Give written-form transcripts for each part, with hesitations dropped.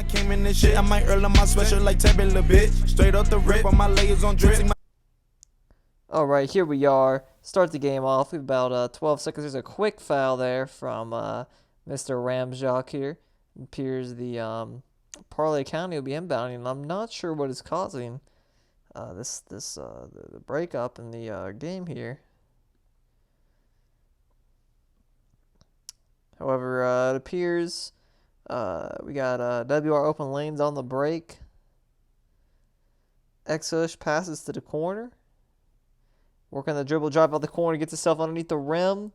came in this shit. I might earn my special like Tabby a bit. Straight up the rip, all my layers on drip. Alright, here we are. Start the game off. We have about 12 seconds. There's a quick foul there from Mr. Ramjak here. It appears the Parlay County will be inbounding, and I'm not sure what is causing the breakup in the game here. However, it appears we got WR open lanes on the break. Xush passes to the corner. Working the dribble, drive out the corner, gets himself underneath the rim.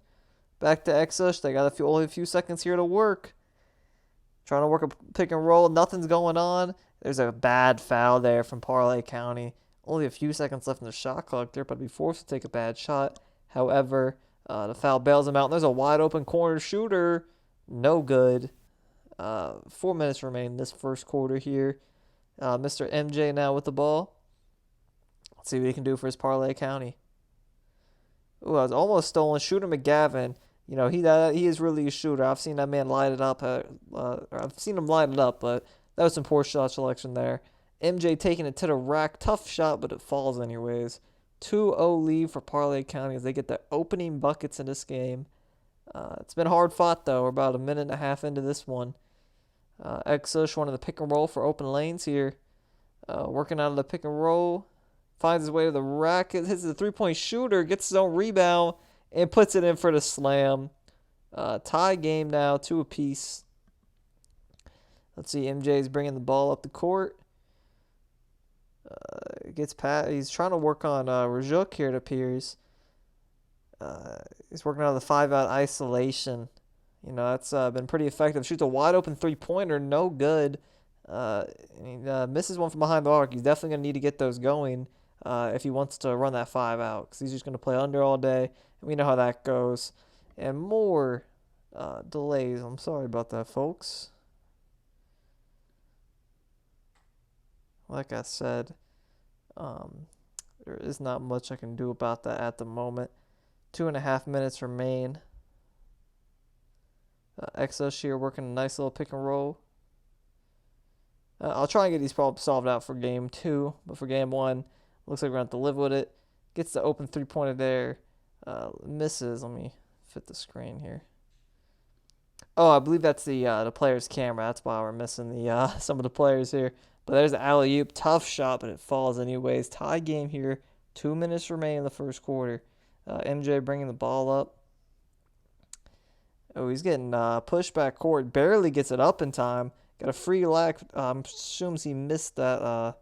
Back to Xush. They got only a few seconds here to work. Trying to work a pick and roll. Nothing's going on. There's a bad foul there from Parlay County. Only a few seconds left in the shot clock. They're about to be forced to take a bad shot. However, the foul bails him out. And there's a wide open corner shooter. No good. 4 minutes remain in this first quarter here. Mr. MJ now with the ball. Let's see what he can do for his Parlay County. Ooh, I was almost stolen. Shooter McGavin. You know, he is really a shooter. I've seen that man light it up. I've seen him light it up, but that was some poor shot selection there. MJ taking it to the rack. Tough shot, but it falls anyways. 2-0 lead for Parlay County as they get their opening buckets in this game. It's been hard fought, though. We're about a minute and a half into this one. Xush wanted the pick and roll for open lanes here. Working out of the pick and roll. Finds his way to the rack. Hits the three-point shooter. Gets his own rebound. And puts it in for the slam. Tie game now. 2 apiece. Let's see. MJ's bringing the ball up the court. Gets past. He's trying to work on Rajuk here, it appears. He's working on the 5-out isolation. You know, that's been pretty effective. Shoots a wide-open three-pointer. No good. He misses one from behind the arc. He's definitely going to need to get those going if he wants to run that 5-out. Because he's just going to play under all day. And we know how that goes. And more delays. I'm sorry about that, folks. Like I said, there is not much I can do about that at the moment. 2.5 minutes remain. Xush here working a nice little pick and roll. I'll try and get these problems solved out for game 2. But for game 1, looks like we're going to have to live with it. Gets the open three-pointer there. Misses. Let me fit the screen here. Oh, I believe that's the player's camera. That's why we're missing the some of the players here. But there's the alley-oop. Tough shot, but it falls anyways. Tie game here. 2 minutes remain in the first quarter. MJ bringing the ball up. Oh, he's getting pushed back court. Barely gets it up in time. Got a free lack. Assumes he missed that.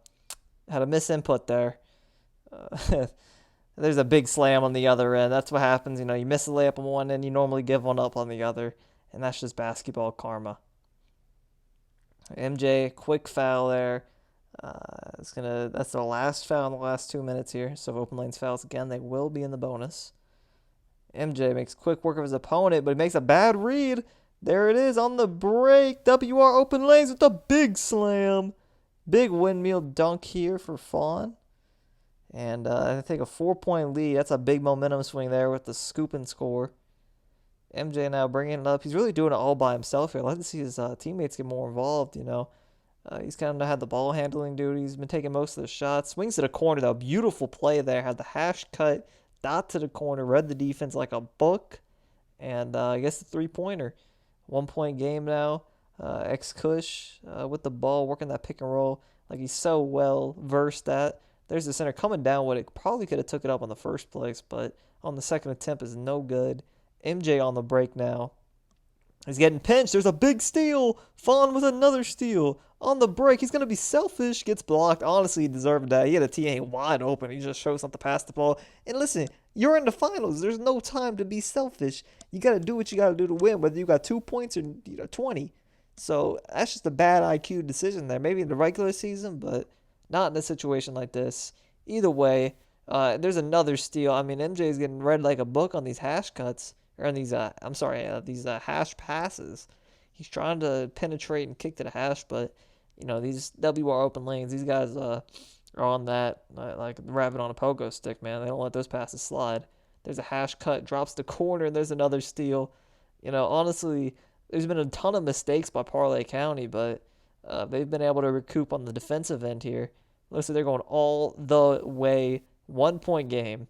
Had a misinput there. There's a big slam on the other end. That's what happens. You know, you miss a layup on one end, you normally give one up on the other. And that's just basketball karma. MJ, quick foul there. That's the last foul in the last 2 minutes here. So if open lanes fouls again, they will be in the bonus. MJ makes quick work of his opponent, but he makes a bad read. There it is on the break. WR open lanes with a big slam. Big windmill dunk here for Fawn. And I think a 4-point lead. That's a big momentum swing there with the scoop and score. MJ now bringing it up. He's really doing it all by himself here. I'd like to see his teammates get more involved, you know. He's kind of had the ball handling duty. He's been taking most of the shots. Swings to the corner, though. Beautiful play there. Had the hash cut, dot to the corner, read the defense like a book. And I guess the three-pointer. 1-point game now. Kush with the ball, working that pick and roll like he's so well versed at. There's the center coming down with it. Probably could have took it up on the first place, but on the second attempt is no good. MJ on the break now. He's getting pinched. There's a big steal. Fawn with another steal. On the break, he's going to be selfish. Gets blocked. Honestly, he deserved that. He had a TA wide open. He just chose not to pass the ball. And listen, you're in the finals. There's no time to be selfish. You got to do what you got to do to win, whether you got 2 points or 20. So that's just a bad IQ decision there. Maybe in the regular season, but not in a situation like this. Either way, there's another steal. I mean, MJ is getting read like a book on these hash cuts. Or on these, these hash passes. He's trying to penetrate and kick to the hash, but, you know, these WR open lanes, these guys are on that like the rabbit on a pogo stick, man. They don't let those passes slide. There's a hash cut, drops the corner, and there's another steal. You know, honestly, there's been a ton of mistakes by Parlay County, but They've been able to recoup on the defensive end here. Looks like they're going all the way. 1 point game.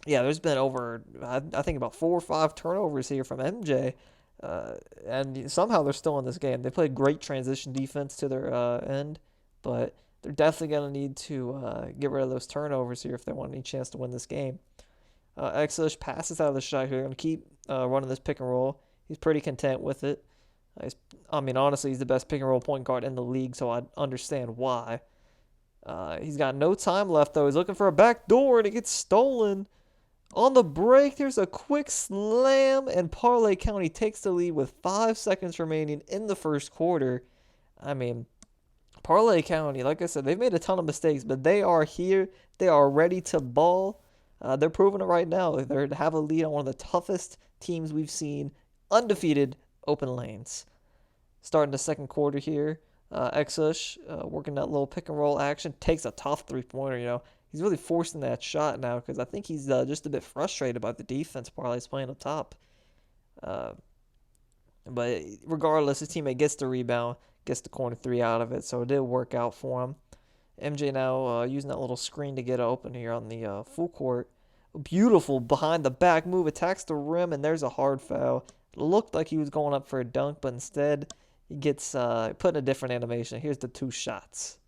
Yeah, there's been over, I think, about 4 or 5 turnovers here from MJ. And somehow they're still in this game. They played great transition defense to their end, but they're definitely going to need to get rid of those turnovers here if they want any chance to win this game. Exlish passes out of the shot here. Going to keep running this pick and roll. He's pretty content with it. Honestly, he's the best pick and roll point guard in the league, so I understand why. He's got no time left, though. He's looking for a back door, and it gets stolen. On the break, there's a quick slam, and Parlay County takes the lead with 5 seconds remaining in the first quarter. Parlay County, like I said, they've made a ton of mistakes, but they are here. They are ready to ball. They're proving it right now. They have a lead on one of the toughest teams we've seen, undefeated open lanes. Starting the second quarter here, Exush working that little pick and roll action, takes a tough three-pointer, He's really forcing that shot now because I think he's just a bit frustrated about the defense Parlay's playing up top. But regardless, his teammate gets the rebound, gets the corner three out of it, so it did work out for him. MJ now using that little screen to get open here on the full court. Beautiful behind the back move, attacks the rim, and there's a hard foul. It looked like he was going up for a dunk, but instead he gets put in a different animation. Here's the 2 shots.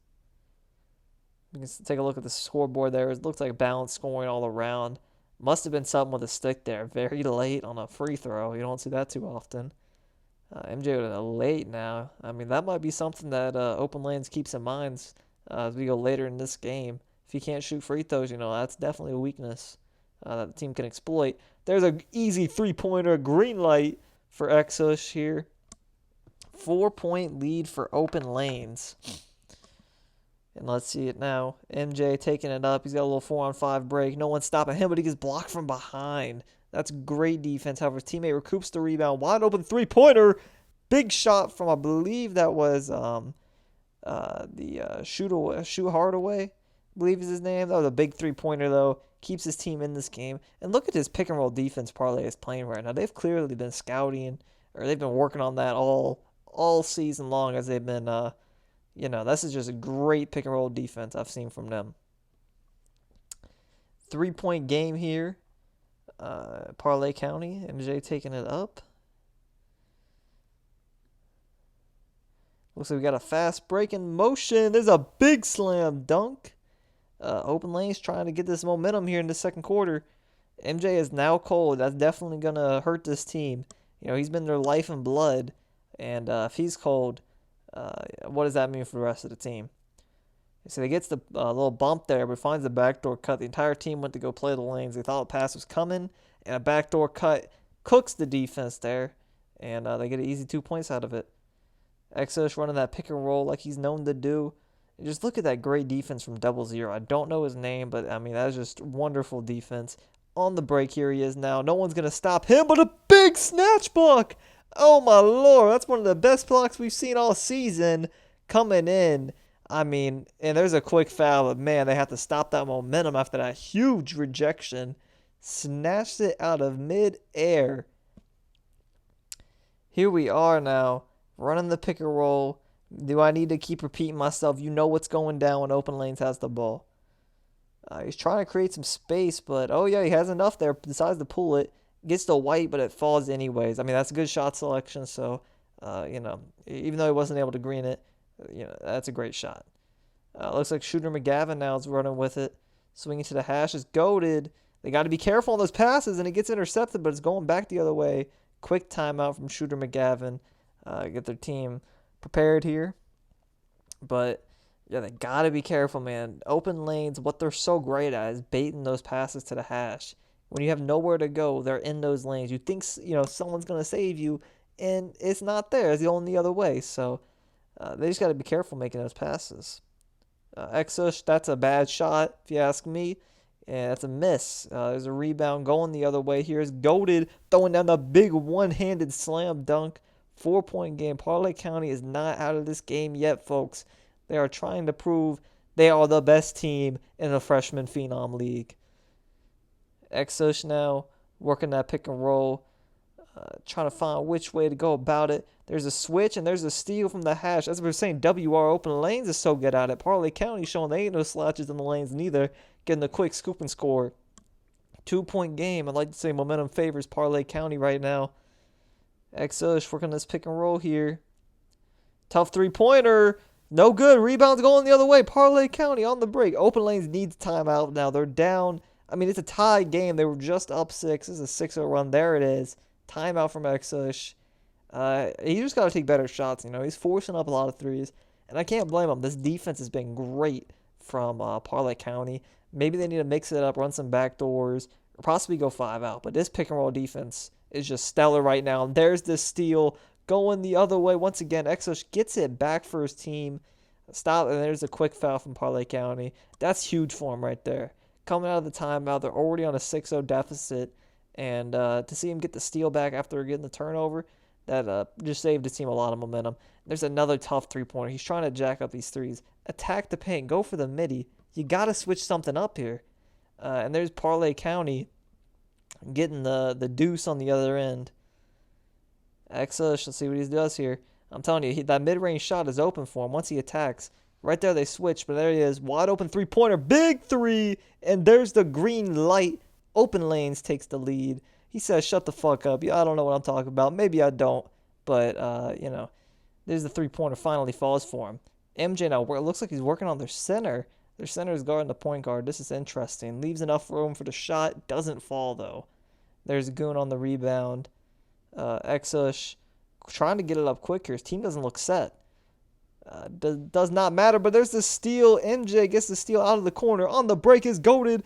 You can take a look at the scoreboard there. It looks like balanced scoring all around. Must have been something with a stick there. Very late on a free throw. You don't see that too often. MJ with a late now. That might be something that Open Lanes keeps in mind as we go later in this game. If he can't shoot free throws, that's definitely a weakness that the team can exploit. There's an easy 3-pointer, green light for Exush here. 4-point lead for Open Lanes. And let's see it now. MJ taking it up. He's got a little 4-on-5 break. No one's stopping him, but he gets blocked from behind. That's great defense. However, his teammate recoups the rebound. Wide open 3-pointer. Big shot from, I believe that was Shoot Hardaway, I believe is his name. That was a big 3-pointer, though. Keeps his team in this game. And look at his pick and roll defense Parlay is playing right now. They've clearly been scouting, or they've been working on that all season long as they've been this is just a great pick and roll defense I've seen from them. 3-point game here. Parlay County, MJ taking it up. Looks like we got a fast break in motion. There's a big slam dunk. Open Lane's trying to get this momentum here in the second quarter. MJ is now cold. That's definitely going to hurt this team. He's been their life and blood. And if he's cold, what does that mean for the rest of the team? So he gets the little bump there, but finds the backdoor cut. The entire team went to go play the lanes. They thought a pass was coming, and a backdoor cut cooks the defense there, and they get an easy 2 points out of it. Exos running that pick and roll like he's known to do. And just look at that great defense from 00. I don't know his name, but that's just wonderful defense. On the break, here he is now. No one's going to stop him, but a big snatch block. Oh my lord, that's one of the best blocks we've seen all season coming in. And there's a quick foul, but man, they have to stop that momentum after that huge rejection. Snatched it out of mid-air. Here we are now, running the pick and roll. Do I need to keep repeating myself? You know what's going down when Open Lanes has the ball. He's trying to create some space, but he has enough there. Decides to pull it. Gets the white, but it falls anyways. That's a good shot selection, so, even though he wasn't able to green it, that's a great shot. Looks like Shooter McGavin now is running with it. Swinging to the hash is goated. They got to be careful on those passes, and it gets intercepted, but it's going back the other way. Quick timeout from Shooter McGavin. Get their team prepared here. But, they got to be careful, man. Open lanes, what they're so great at is baiting those passes to the hash. When you have nowhere to go, they're in those lanes. You think, someone's going to save you, and it's not there. It's going the other way. So they just got to be careful making those passes. Exush, that's a bad shot, if you ask me. And that's a miss. There's a rebound going the other way. Here's goated, throwing down the big one-handed slam dunk. 4-point game. Parlay County is not out of this game yet, folks. They are trying to prove they are the best team in the Freshman Phenom League. Exush now working that pick and roll. Trying to find which way to go about it. There's a switch and there's a steal from the hash. As we were saying, WR open lanes is so good at it. Parlay County showing they ain't no slouches in the lanes neither. Getting a quick scoop and score. 2-point game. I'd like to say momentum favors Parlay County right now. Exush working this pick and roll here. Tough 3-pointer. No good. Rebounds going the other way. Parlay County on the break. Open lanes needs timeout now. They're down. I mean, it's a tie game. They were just up 6. This is a 6-0 run. There it is. Timeout from Exush. He just got to take better shots. He's forcing up a lot of threes. And I can't blame him. This defense has been great from Parlay County. Maybe they need to mix it up, run some backdoors, or possibly go 5 out. But this pick and roll defense is just stellar right now. And there's this steal going the other way. Once again, Exush gets it back for his team. Stop, and there's a quick foul from Parlay County. That's huge for him right there. Coming out of the timeout, they're already on a 6-0 deficit. And to see him get the steal back after getting the turnover, that just saved his team a lot of momentum. There's another tough 3-pointer. He's trying to jack up these threes. Attack the paint. Go for the midi. You got to switch something up here. And there's Parlay County getting the deuce on the other end. Exush, let's see what he does here. I'm telling you, that mid-range shot is open for him once he attacks. Right there they switch, but there he is. Wide open 3-pointer. Big 3. And there's the green light. Open lanes takes the lead. He says, shut the fuck up. Yeah, I don't know what I'm talking about. Maybe I don't. But, there's the 3-pointer finally falls for him. MJ now, it looks like he's working on their center. Their center is guarding the point guard. This is interesting. Leaves enough room for the shot. Doesn't fall, though. There's Goon on the rebound. Exush trying to get it up quicker. His team doesn't look set. Does not matter, but there's the steal. MJ gets the steal out of the corner. On the break is goated.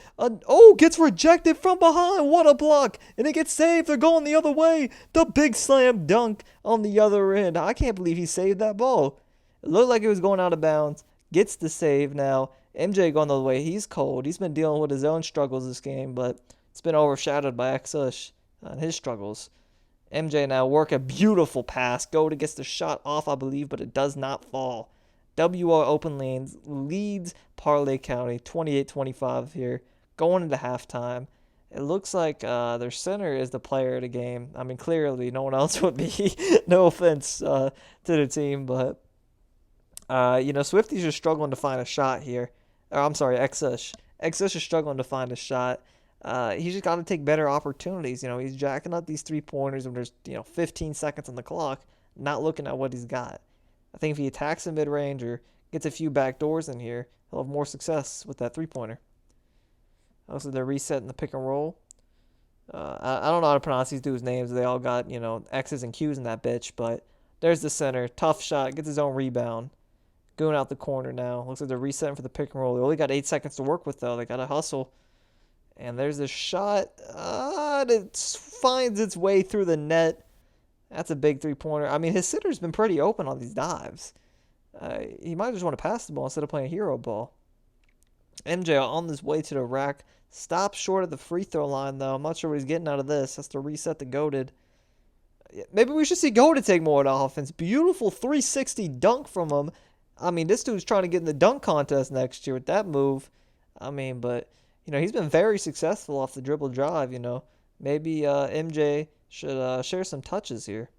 Gets rejected from behind. What a block. And it gets saved. They're going the other way. The big slam dunk on the other end. I can't believe he saved that ball. It looked like it was going out of bounds. Gets the save now. MJ going the other way. He's cold. He's been dealing with his own struggles this game, but it's been overshadowed by Exush and his struggles. MJ now work a beautiful pass. Goated gets the shot off, I believe, but it does not fall. WR open lanes leads Parlay County 28-25 here. Going into halftime. It looks like their center is the player of the game. I mean, clearly no one else would be. No offense to the team, but Swifties are struggling to find a shot here. I'm sorry, Exush. Exush is struggling to find a shot. He's just got to take better opportunities. He's jacking up these 3-pointers when there's 15 seconds on the clock, not looking at what he's got. I think if he attacks the mid-range or gets a few back doors in here, he'll have more success with that 3-pointer. Also, they're resetting the pick and roll. I don't know how to pronounce these dudes' names. They all got, X's and Q's in that bitch, but there's the center. Tough shot. Gets his own rebound. Going out the corner now. Looks like they're resetting for the pick and roll. They only got 8 seconds to work with, though. They got to hustle. And there's a shot. It finds its way through the net. That's a big 3-pointer. I mean, his sitter's been pretty open on these dives. He might just want to pass the ball instead of playing hero ball. MJ on his way to the rack. Stops short of the free throw line, though. I'm not sure what he's getting out of this. Has to reset the goated. Maybe we should see Goated take more of the offense. Beautiful 360 dunk from him. I mean, this dude's trying to get in the dunk contest next year with that move. I mean, but, he's been very successful off the dribble drive, Maybe MJ should share some touches here.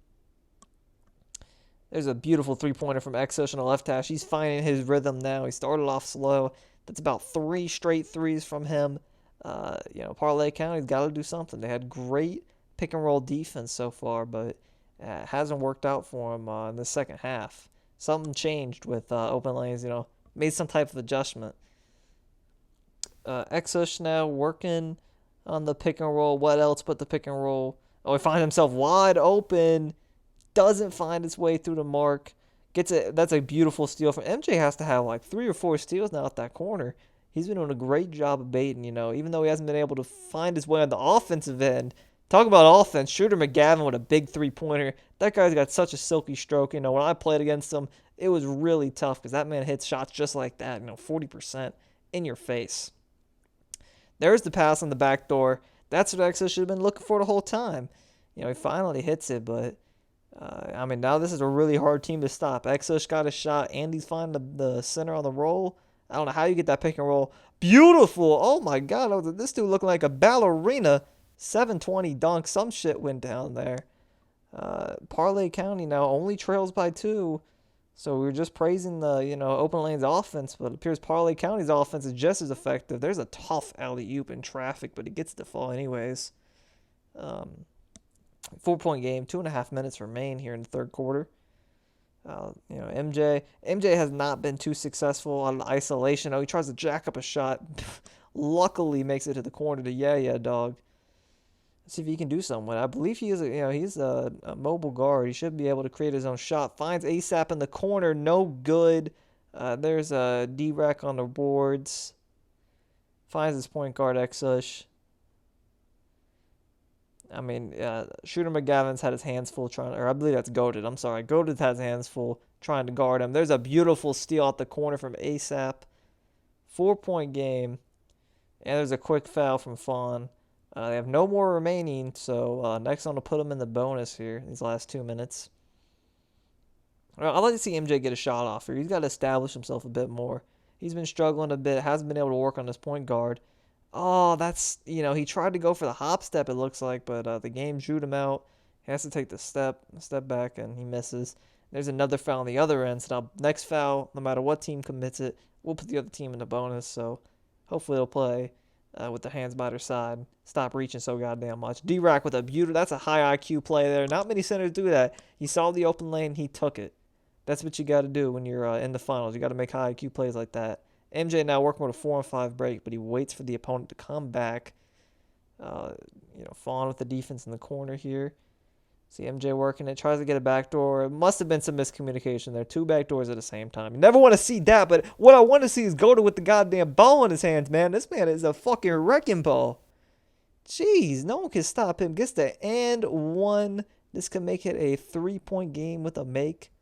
There's a beautiful 3-pointer from Exush on the left hash. He's finding his rhythm now. He started off slow. That's about 3 straight threes from him. Parlay County's got to do something. They had great pick and roll defense so far, but it hasn't worked out for him in the second half. Something changed with open lanes, made some type of adjustment. Exush now working on the pick and roll. What else but the pick and roll? He finds himself wide open. Doesn't find his way through the mark. Gets it. That's a beautiful steal from MJ. Has to have like 3 or 4 steals now at that corner. He's been doing a great job of baiting, even though he hasn't been able to find his way on the offensive end. Talk about offense. Shooter McGavin with a big 3-pointer. That guy's got such a silky stroke. When I played against him, it was really tough because that man hits shots just like that, 40% in your face. There's the pass on the back door. That's what Exush should have been looking for the whole time. He finally hits it, but now this is a really hard team to stop. Exush got a shot. Andy's finding the center on the roll. I don't know how you get that pick and roll. Beautiful. Oh, my God. This dude looking like a ballerina. 720 dunk. Some shit went down there. Parlay County now only trails by 2. So we were just praising the, open lane's offense, but it appears Parlay County's offense is just as effective. There's a tough alley-oop in traffic, but it gets the fall anyways. 4-point game, 2.5 minutes remain here in the third quarter. MJ has not been too successful on isolation. Oh, he tries to jack up a shot. Luckily makes it to the corner to yeah, dog. Let's see if he can do something. I believe he is. He's a mobile guard. He should be able to create his own shot. Finds ASAP in the corner. No good. There's a D-Rack on the boards. Finds his point guard Exush. Shooter McGavin's had his hands full I believe that's Goated. I'm sorry. Goated has his hands full trying to guard him. There's a beautiful steal out the corner from ASAP. 4-point game. And there's a quick foul from Fawn. They have no more remaining, so next one to put them in the bonus here, these last 2 minutes. I'd like to see MJ get a shot off here. He's got to establish himself a bit more. He's been struggling a bit, hasn't been able to work on his point guard. Oh, he tried to go for the hop step, it looks like, but the game chewed him out. He has to take the step back, and he misses. There's another foul on the other end, so now next foul, no matter what team commits it, we'll put the other team in the bonus, so hopefully it'll play with their hands by their side. Stop reaching so goddamn much. D-Rack with a beautiful, that's a high IQ play there. Not many centers do that. He saw the open lane, he took it. That's what you got to do when you're in the finals. You got to make high IQ plays like that. MJ now working with a 4-on-5 break, but he waits for the opponent to come back. Fawn with the defense in the corner here. See MJ working it, tries to get a backdoor. It must have been some miscommunication there. 2 backdoors at the same time. You never want to see that, but what I want to see is Goated with the goddamn ball in his hands, man. This man is a fucking wrecking ball. Jeez, no one can stop him. Gets the and 1. This could make it a 3-point game with a make.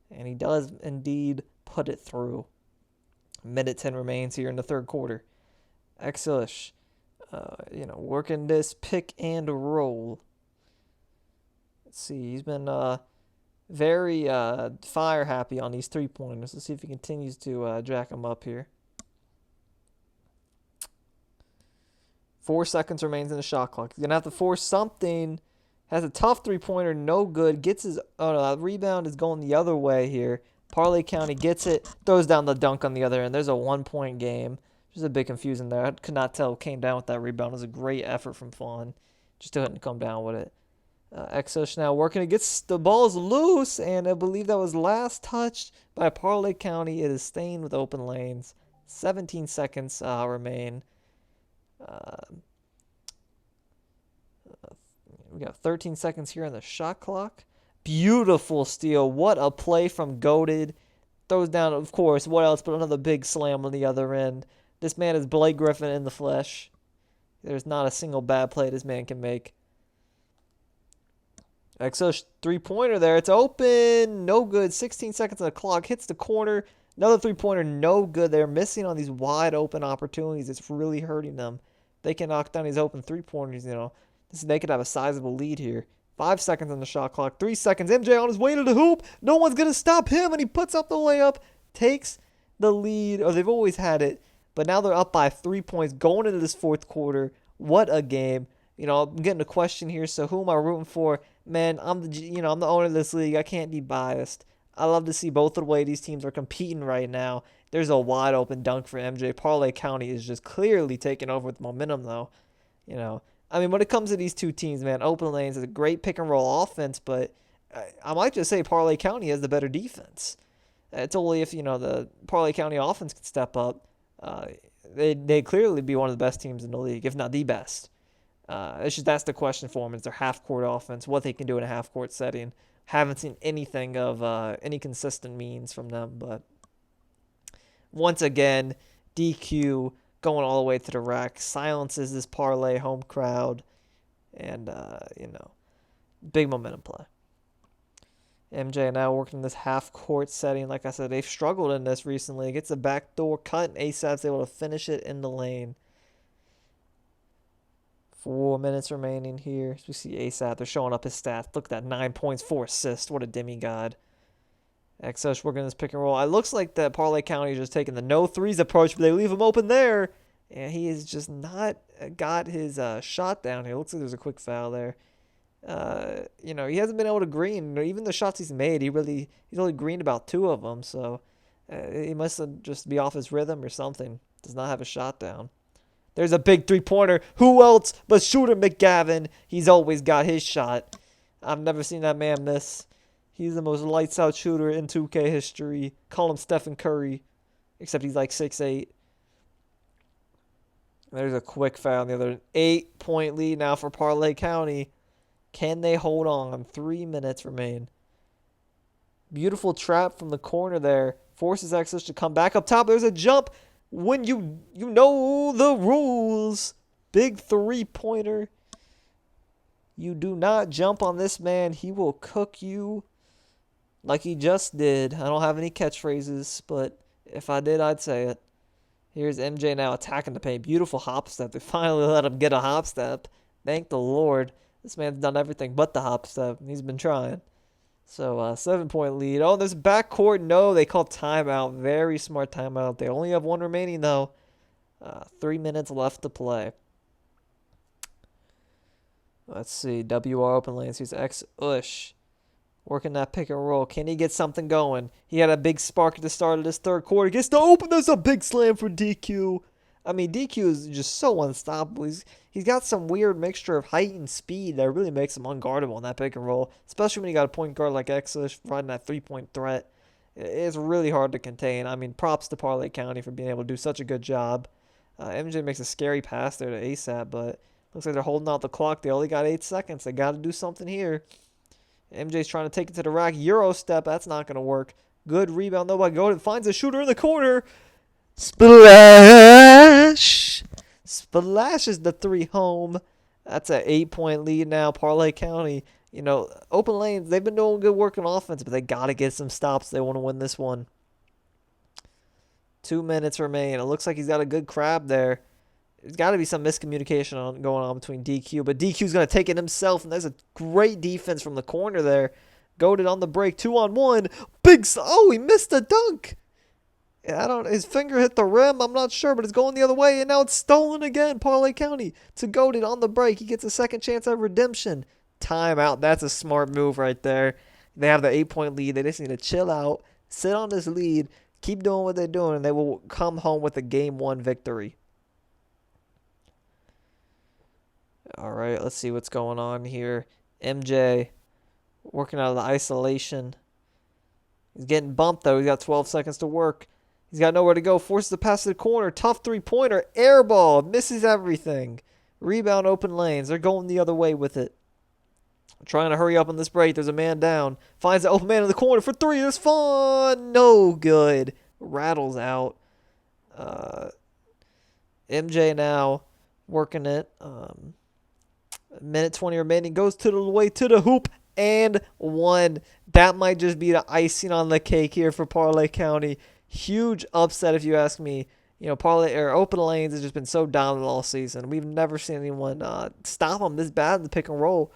And he does indeed put it through. Minute 10 remains here in the third quarter. Exush, working this pick and roll. Let's see, he's been very fire happy on these 3-pointers. Let's see if he continues to jack them up here. 4 seconds remains in the shot clock. He's going to have to force something. Has a tough 3-pointer, no good. Gets his rebound is going the other way here. Parlay County gets it, throws down the dunk on the other end. There's a 1-point game. Just a bit confusing there. I could not tell who came down with that rebound. It was a great effort from Fawn. Just didn't come down with it. Exush now working. It gets the ball's loose, and I believe that was last touched by Parlay County. It is staying with open lanes. 17 seconds remain. We got 13 seconds here on the shot clock. Beautiful steal. What a play from Goated. Throws down, of course, what else but another big slam on the other end. This man is Blake Griffin in the flesh. There's not a single bad play this man can make. Exush 3-pointer there. It's open. No good. 16 seconds on the clock. Hits the corner. Another 3-pointer. No good. They're missing on these wide open opportunities. It's really hurting them. They can knock down these open 3-pointers, they could have a sizable lead here. 5 seconds on the shot clock. 3 seconds. MJ on his way to the hoop. No one's going to stop him, and he puts up the layup. Takes the lead, or they've always had it, but now they're up by 3 points going into this fourth quarter. What a game. I'm getting a question here, so who am I rooting for? Man, I'm the owner of this league. I can't be biased. I love to see both of the way these teams are competing right now. There's a wide open dunk for MJ. Parlay County is just clearly taking over with momentum, though. When it comes to these two teams, man, open lanes is a great pick and roll offense, but I might just say Parlay County has the better defense. It's only if, the Parlay County offense can step up. They'd clearly be one of the best teams in the league, if not the best. That's the question for them, is their half-court offense, what they can do in a half-court setting. Haven't seen anything of any consistent means from them, but once again, DQ going all the way to the rack, silences this Parlay home crowd, and, big momentum play. MJ now working in this half-court setting. Like I said, they've struggled in this recently. Gets a backdoor cut, and ASAP's able to finish it in the lane. 4 minutes remaining here. So we see ASAP. They're showing up his stats. Look at that, 9 points, 4 assists. What a demigod. Exush working this pick and roll. It looks like that Parlay County is just taking the no threes approach, but they leave him open there. And he has just not got his shot down here. Looks like there's a quick foul there. He hasn't been able to green. Even the shots he's made, he's only greened about 2 of them. So he must just be off his rhythm or something. Does not have a shot down. There's a big 3-pointer. Who else but Shooter McGavin? He's always got his shot. I've never seen that man miss. He's the most lights out shooter in 2K history. Call him Stephen Curry, except he's like 6'8". There's a quick foul on the other. 8-point lead now for Parlay County. Can they hold on? 3 minutes remain. Beautiful trap from the corner there. Forces Exos to come back up top. There's a jump. When you know the rules. Big 3-pointer. You do not jump on this man. He will cook you like he just did. I don't have any catchphrases, but if I did, I'd say it. Here's MJ now attacking the paint. Beautiful hop step. They finally let him get a hop step. Thank the Lord. This man's done everything but the hop step. He's been trying. So, 7-point lead. Oh, there's backcourt. No, they called timeout. Very smart timeout. They only have 1 remaining, though. 3 minutes left to play. Let's see. WR open lanes. He's X-Ush. Working that pick and roll. Can he get something going? He had a big spark at the start of this third quarter. Gets to open. There's a big slam for DQ. I mean, DQ is just so unstoppable. He's got some weird mixture of height and speed that really makes him unguardable in that pick and roll, especially when you got a point guard like Exos providing that 3-point threat. It's really hard to contain. I mean, props to Parlay County for being able to do such a good job. MJ makes a scary pass there to ASAP, but looks like they're holding out the clock. They only got 8 seconds. They got to do something here. MJ's trying to take it to the rack. Euro step. That's not going to work. Good rebound, though, by Golden. Finds a shooter in the corner. Splash! Splashes the 3 home. That's an 8-point lead now. Parlay County. Open lanes, they've been doing good work on offense, but they got to get some stops. They want to win this one. 2 minutes remain. It looks like he's got a good crab there. There's got to be some miscommunication going on between DQ, but DQ's going to take it himself, and there's a great defense from the corner there. Goated on the break, 2-on-1. He missed a dunk. His finger hit the rim, I'm not sure, but it's going the other way, and now it's stolen again. Parlay County to Goated on the break. He gets a second chance at redemption. Timeout. That's a smart move right there. They have the 8-point lead. They just need to chill out, sit on this lead, keep doing what they're doing, and they will come home with a Game 1 victory. All right, let's see what's going on here. MJ working out of the isolation. He's getting bumped, though. He's got 12 seconds to work. He's got nowhere to go. Forces the pass to the corner. Tough 3-pointer. Air ball. Misses everything. Rebound open lanes. They're going the other way with it. Trying to hurry up on this break. There's a man down. Finds the open man in the corner for 3. That's fun. No good. Rattles out. MJ now working it. Minute 20 remaining. Goes to the way to the hoop. And 1. That might just be the icing on the cake here for Parlay County. Huge upset if you ask me. Parlay or open lanes has just been so dominant all season. We've never seen anyone stop them this bad in the pick and roll.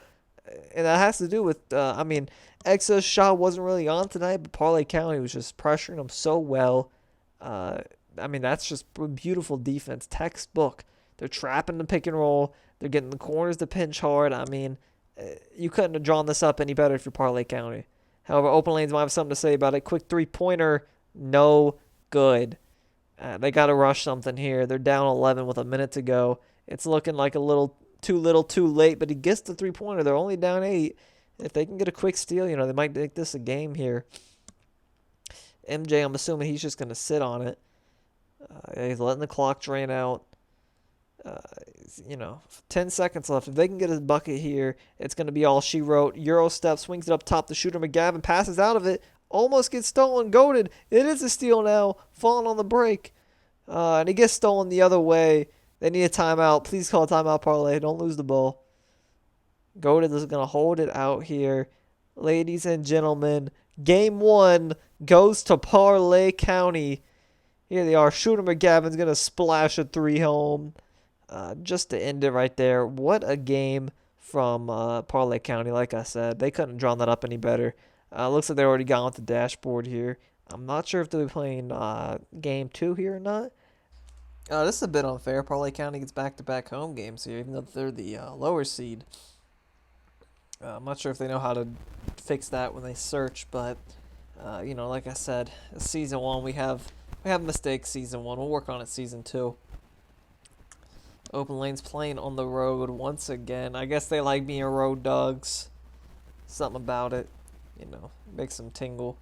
And that has to do with, Exo's shot wasn't really on tonight, but Parlay County was just pressuring them so well. That's just beautiful defense. Textbook. They're trapping the pick and roll. They're getting the corners to pinch hard. You couldn't have drawn this up any better if you're Parlay County. However, open lanes might have something to say about it. Quick 3-pointer. No good. They got to rush something here. They're down 11 with a minute to go. It's looking like a little, too late, but he gets the 3-pointer. They're only down 8. If they can get a quick steal, they might make this a game here. MJ, I'm assuming he's just going to sit on it. He's letting the clock drain out. 10 seconds left. If they can get his bucket here, it's going to be all she wrote. Euro step, swings it up top. The shooter McGavin passes out of it. Almost gets stolen. Goated. It is a steal now. Falling on the break. And he gets stolen the other way. They need a timeout. Please call a timeout, Parlay. Don't lose the ball. Goated is going to hold it out here. Ladies and gentlemen, Game 1 goes to Parlay County. Here they are. Shooter McGavin's going to splash a 3 home. Just to end it right there. What a game from Parlay County. Like I said, they couldn't have drawn that up any better. Looks like they already got on the dashboard here. I'm not sure if they'll be playing Game 2 here or not. This is a bit unfair. Parlay County gets back-to-back home games here, even though they're the lower seed. I'm not sure if they know how to fix that when they search, but like I said, season 1 we have mistakes. Season 1, we'll work on it. Season 2. Open lane's playing on the road once again. I guess they like being road dogs. Something about it, makes them tingle.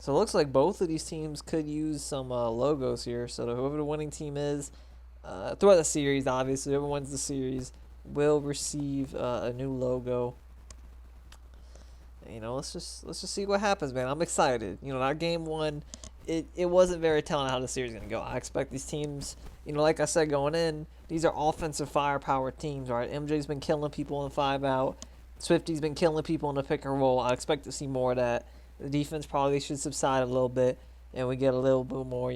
So it looks like both of these teams could use some logos here. So whoever the winning team is, throughout the series, obviously, whoever wins the series will receive a new logo. Let's just see what happens, man. I'm excited. Our game 1, it wasn't very telling how the series is gonna go. I expect these teams, like I said going in, these are offensive firepower teams, right? MJ's been killing people in 5-out. Swifty's been killing people in the pick and roll. I expect to see more of that. The defense probably should subside a little bit, and we get a little bit more,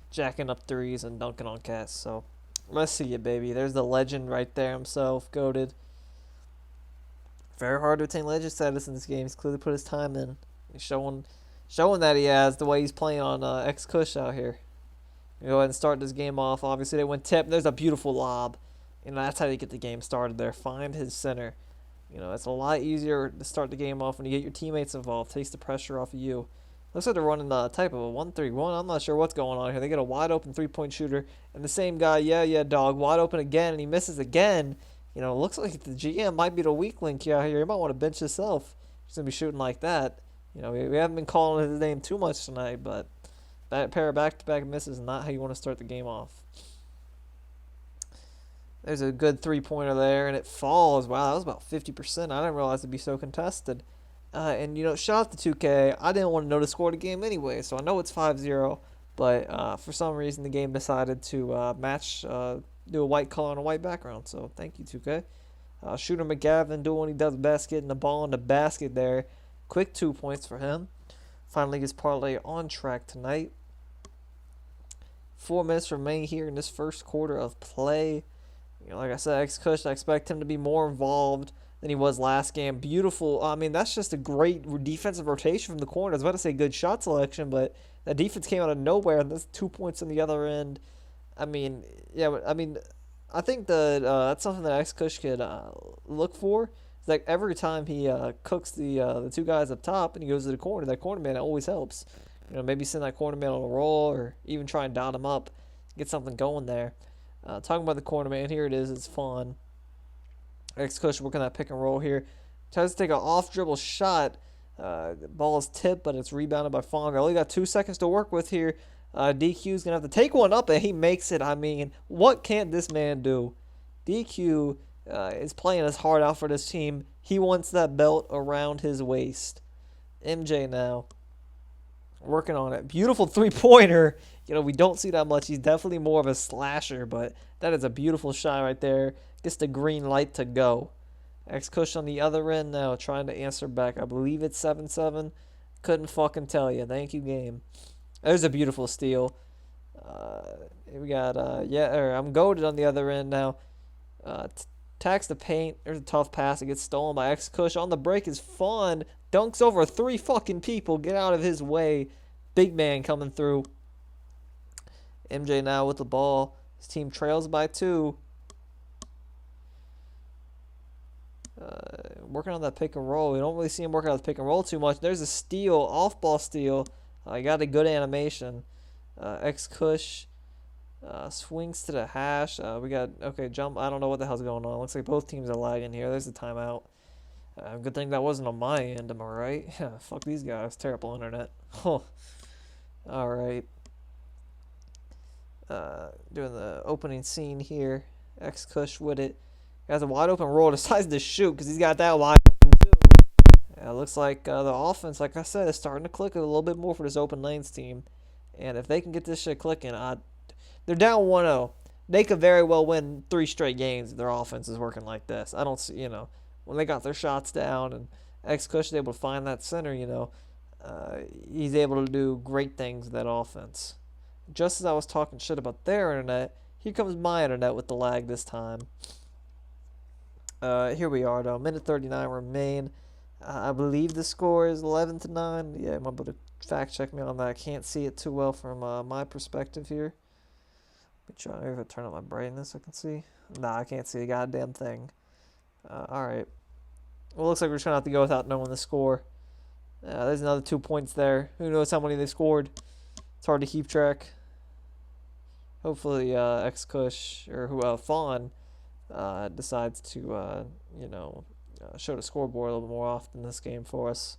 jacking up threes and dunking on cats. So let's see it, baby. There's the legend right there himself, goated. Very hard to attain legend status in this game. He's clearly put his time in. He's showing that he has the way he's playing on X Kush out here. Go ahead and start this game off. Obviously, they went tip. There's a beautiful lob. That's how you get the game started there. Find his center. It's a lot easier to start the game off when you get your teammates involved. Takes the pressure off of you. Looks like they're running the type of a 1-3-1. I'm not sure what's going on here. They get a wide open 3-point shooter. And the same guy, dog, wide open again. And he misses again. Looks like the GM might be the weak link here. You might want to bench yourself. He's going to be shooting like that. We haven't been calling his name too much tonight, but that pair of back-to-back misses is not how you want to start the game off. There's a good three-pointer there, and it falls. Wow, that was about 50%. I didn't realize it'd be so contested. And shout out to 2K. I didn't want to know the score of the game anyway, so I know it's 5-0. But for some reason, the game decided to do a white color on a white background. So thank you, 2K. Shooter McGavin doing what he does best, getting the ball in the basket there. Quick 2 points for him. Finally gets Parlay on track tonight. 4 minutes remain here in this first quarter of play. Like I said, X-Kush, I expect him to be more involved than he was last game. Beautiful. I mean, that's just a great defensive rotation from the corner. I was about to say good shot selection, but that defense came out of nowhere, and there's 2 points on the other end. I mean, I think that that's something that X-Kush could look for. It's like every time he cooks the 2 guys up top and he goes to the corner, that corner man always helps. Maybe send that corner man on a roll or even try and dot him up, get something going there. Talking about the corner man, here it is. It's fun. X-Kush working that pick and roll here. Tries to take an off dribble shot. The ball is tipped, but it's rebounded by Fong. I only got 2 seconds to work with here. DQ's going to have to take one up, and he makes it. I mean, what can't this man do? DQ is playing his heart out for this team. He wants that belt around his waist. MJ now working on it. Beautiful three-pointer. We don't see that much. He's definitely more of a slasher, but that is a beautiful shot right there. Gets the green light to go. X-Kush on the other end now trying to answer back. I believe it's 7-7. Couldn't fucking tell you. Thank you, game. There's a beautiful steal. We got, I'm goated on the other end now. Attacks the paint. There's a tough pass. It gets stolen by X-Kush. On the break is fun. Dunks over 3 fucking people. Get out of his way. Big man coming through. MJ now with the ball. His team trails by 2. Working on that pick and roll. We don't really see him working on the pick and roll too much. There's a steal, off-ball steal. He got a good animation. X-Kush swings to the hash. We got, jump. I don't know what the hell's going on. Looks like both teams are lagging here. There's the timeout. Good thing that wasn't on my end, am I right? Yeah, fuck these guys. Terrible internet. All right. Doing the opening scene here. X-Kush with it. He has a wide open roll. Decides to shoot because he's got that wide open too. It looks like the offense, like I said, is starting to click a little bit more for this open lanes team. And if they can get this shit clicking, they're down 1-0. They could very well win 3 straight games if their offense is working like this. I don't see, when they got their shots down and X-Kush is able to find that center, he's able to do great things with that offense. Just as I was talking shit about their internet, here comes my internet with the lag this time. Here we are, though. Minute 39 remain. I believe the score is 11-9. Yeah, I'm able to fact check me on that. I can't see it too well from my perspective here. Let me try to turn up my brightness. I can see. Nah, I can't see a goddamn thing. All right. Well, looks like we're just going to have to go without knowing the score. There's another 2 points there. Who knows how many they scored? It's hard to keep track. Hopefully, X-Kush or Fawn decides to, show the scoreboard a little more often this game for us.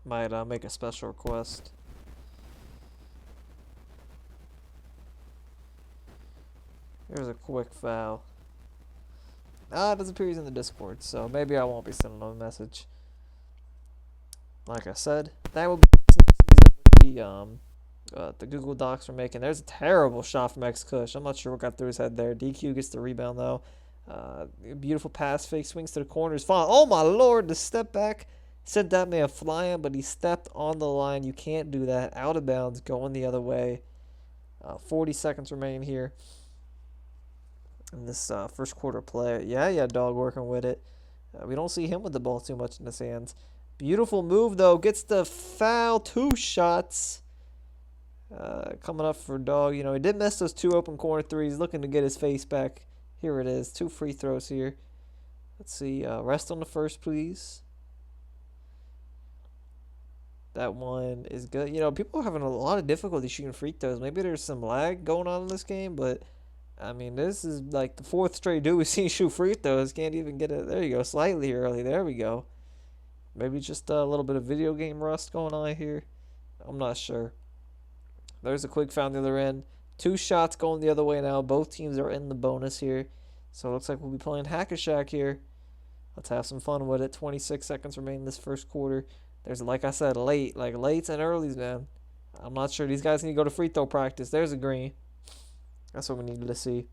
Might make a special request. Here's a quick foul. It doesn't appear he's in the Discord, so maybe I won't be sending him a message. Like I said, that will be the Google Docs we're making. There's a terrible shot from X-Kush. I'm not sure what got through his head there. DQ gets the rebound, though. Beautiful pass, fake swings to the corners. Fine. Oh, my Lord, the step back sent that man flying, but he stepped on the line. You can't do that. Out of bounds, going the other way. 40 seconds remaining here in this first quarter play. Yeah, dog working with it. We don't see him with the ball too much in his hands. Beautiful move, though. Gets the foul. 2 shots. Coming up for Dog. He did miss those 2 open corner threes. Looking to get his face back. Here it is. 2 free throws here. Let's see. Rest on the first, please. That one is good. People are having a lot of difficulty shooting free throws. Maybe there's some lag going on in this game, but this is like the 4th straight dude we've seen shoot free throws. Can't even get it. There you go. Slightly early. There we go. Maybe just a little bit of video game rust going on here. I'm not sure. There's a quick foul on the other end. 2 shots going the other way now. Both teams are in the bonus here. So it looks like we'll be playing Hack-a-Shack here. Let's have some fun with it. 26 seconds remain in this first quarter. There's, like I said, lates and earlies, man. I'm not sure. These guys need to go to free throw practice. There's a green. That's what we needed to see.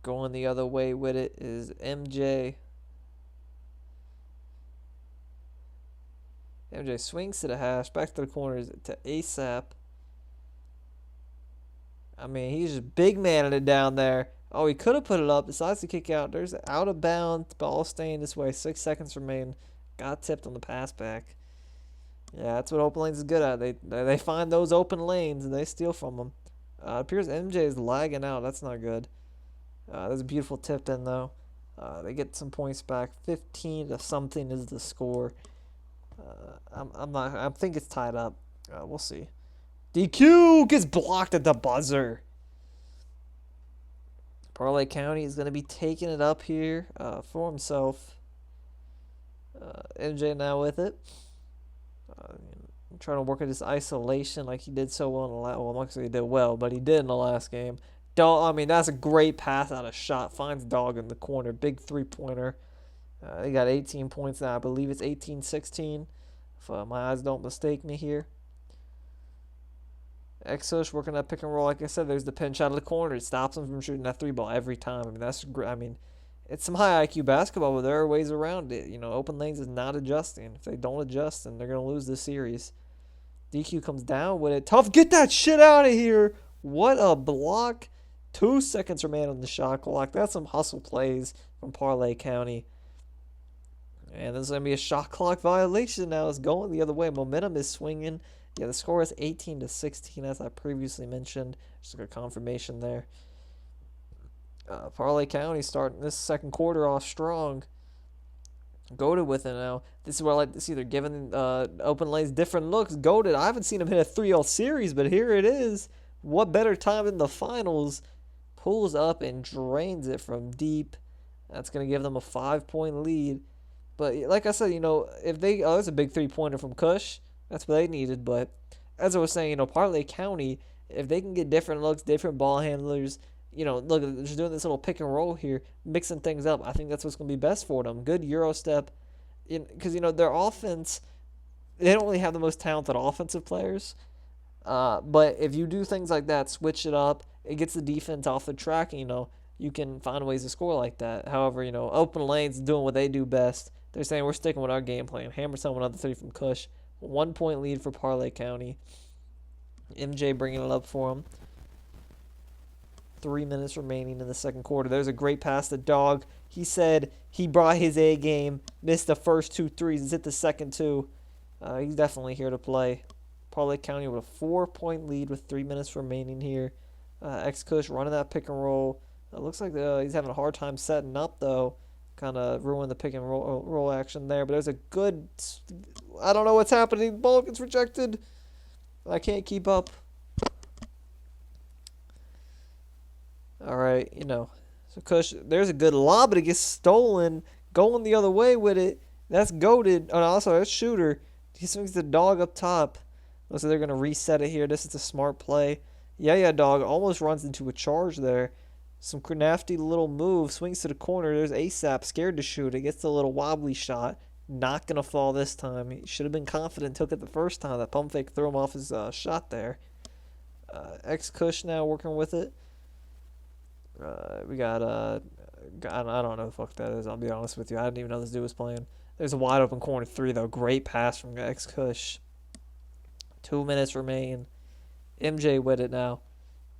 Going the other way with it is MJ. MJ swings to the hash, back to the corners to ASAP. He's just big manning it down there. Oh, he could have put it up. Decides to kick out. There's out of bounds. Ball staying this way. 6 seconds remain. Got tipped on the pass back. Yeah, that's what open lanes is good at. They find those open lanes and they steal from them. It appears MJ is lagging out. That's not good. There's a beautiful tip in though. They get some points back. 15 to something is the score. I think it's tied up. We'll see. DQ gets blocked at the buzzer. Parlay County is going to be taking it up here for himself. MJ now with it. Trying to work at his isolation like he did so well in the last. Well, I'm not saying he did well, but he did in the last game. That's a great pass out of shot. Finds Dog in the corner. Big 3-pointer. They got 18 points now. I believe it's 18-16. If my eyes don't mistake me here. Exos working that pick and roll. Like I said, there's the pinch out of the corner. It stops him from shooting that 3-ball every time. That's great. It's some high IQ basketball, but there are ways around it. Open lanes is not adjusting. If they don't adjust, then they're going to lose this series. DQ comes down with it. Tough. Get that shit out of here. What a block. 2 seconds remain on the shot clock. That's some hustle plays from Parlay County. And this is going to be a shot clock violation now. It's going the other way. Momentum is swinging. Yeah, the score is 18-16, as I previously mentioned. Just a confirmation there. Parlay County starting this second quarter off strong. Goated with it now. This is where I like to see they're giving open lanes different looks. Goated. I haven't seen him hit a 3-0 series, but here it is. What better time in the finals? Pulls up and drains it from deep. That's going to give them a 5-point lead. But like I said, if they... Oh, that's a big 3-pointer from Kush. That's what they needed. But as I was saying, Parlay County, if they can get different looks, different ball handlers... look, they're just doing this little pick and roll here, mixing things up. I think that's what's going to be best for them. Good Euro step. Because, their offense, they don't really have the most talented offensive players. But if you do things like that, switch it up, it gets the defense off the track, you can find ways to score like that. However, open lanes doing what they do best. They're saying we're sticking with our game plan. Hammer someone another 3 from Kush. 1-point lead for Parlay County. MJ bringing it up for him. 3 minutes remaining in the second quarter. There's a great pass to Dog. He said he brought his A game, missed the first 2 threes, and hit the second 2. He's definitely here to play. Parlay County with a 4-point lead with 3 minutes remaining here. X-Kush running that pick and roll. It looks like he's having a hard time setting up, though. Kind of ruined the pick and roll action there. But there's a good... I don't know what's happening. The ball gets rejected. I can't keep up. All right, So Kush, there's a good lob, but it gets stolen. Going the other way with it. That's goated. Oh, no, also, that's Shooter. He swings the dog up top. Looks like they're going to reset it here. This is a smart play. Yeah, dog almost runs into a charge there. Some crafty little move. Swings to the corner. There's ASAP. Scared to shoot. It gets a little wobbly shot. Not going to fall this time. He should have been confident. Took it the first time. That pump fake threw him off his shot there. X-Kush now working with it. We got, I don't know the fuck that is. I'll be honest with you. I didn't even know this dude was playing. There's a wide open corner 3, though. Great pass from X-Kush. 2 minutes remain. MJ with it now.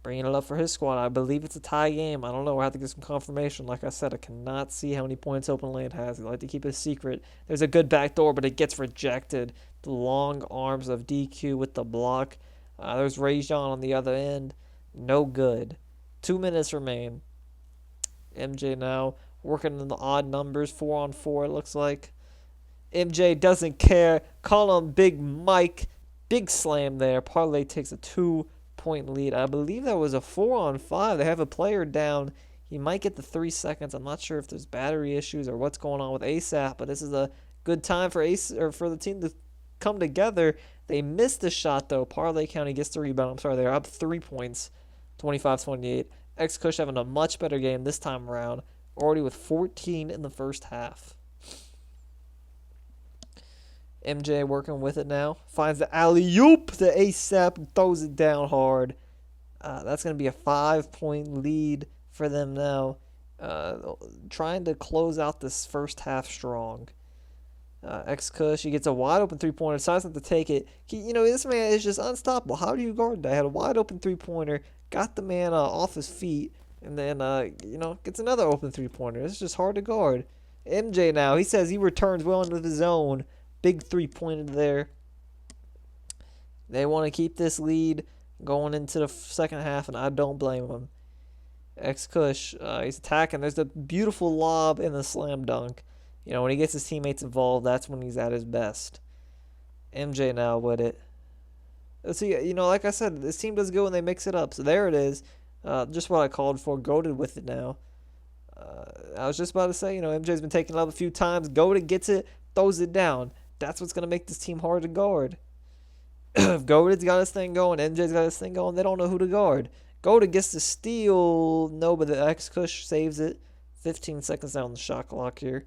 Bringing it up for his squad. I believe it's a tie game. I don't know. I have to get some confirmation. Like I said, I cannot see how many points Open Land has. They like to keep it a secret. There's a good backdoor, but it gets rejected. The long arms of DQ with the block. There's Rajon on the other end. No good. 2 minutes remain. MJ now working in the odd numbers. 4-on-4 it looks like. MJ doesn't care. Call him Big Mike. Big slam there. Parlay takes a 2-point lead. I believe that was a 4-on-5. They have a player down. He might get the 3 seconds. I'm not sure if there's battery issues or what's going on with ASAP, but this is a good time for for the team to come together. They missed the shot, though. Parlay County gets the rebound. I'm sorry, they're up 3 points, 25-28. X-Kush having a much better game this time around, already with 14 in the first half. MJ working with it now. Finds the alley-oop to ASAP and throws it down hard. That's going to be a 5-point lead for them now. Trying to close out this first half strong. X-Kush, he gets a wide open 3-pointer. Decides not to take it. This man is just unstoppable. How do you guard that? Had a wide open 3-pointer. Got the man off his feet. And then, gets another open 3-pointer. It's just hard to guard. MJ now, he says he returns well into the zone. Big 3-pointer there. They want to keep this lead going into the second half, and I don't blame them. X-Kush, he's attacking. There's the beautiful lob and the slam dunk. When he gets his teammates involved, that's when he's at his best. MJ now with it. Let's see, like I said, this team does good when they mix it up. So there it is. Just what I called for. Goated with it now. I was just about to say, MJ's been taking it up a few times. Goated gets it, throws it down. That's what's going to make this team hard to guard. If Goated's got his thing going, MJ's got his thing going, they don't know who to guard. Goated gets the steal. No, but the X-Kush saves it. 15 seconds down the shot clock here.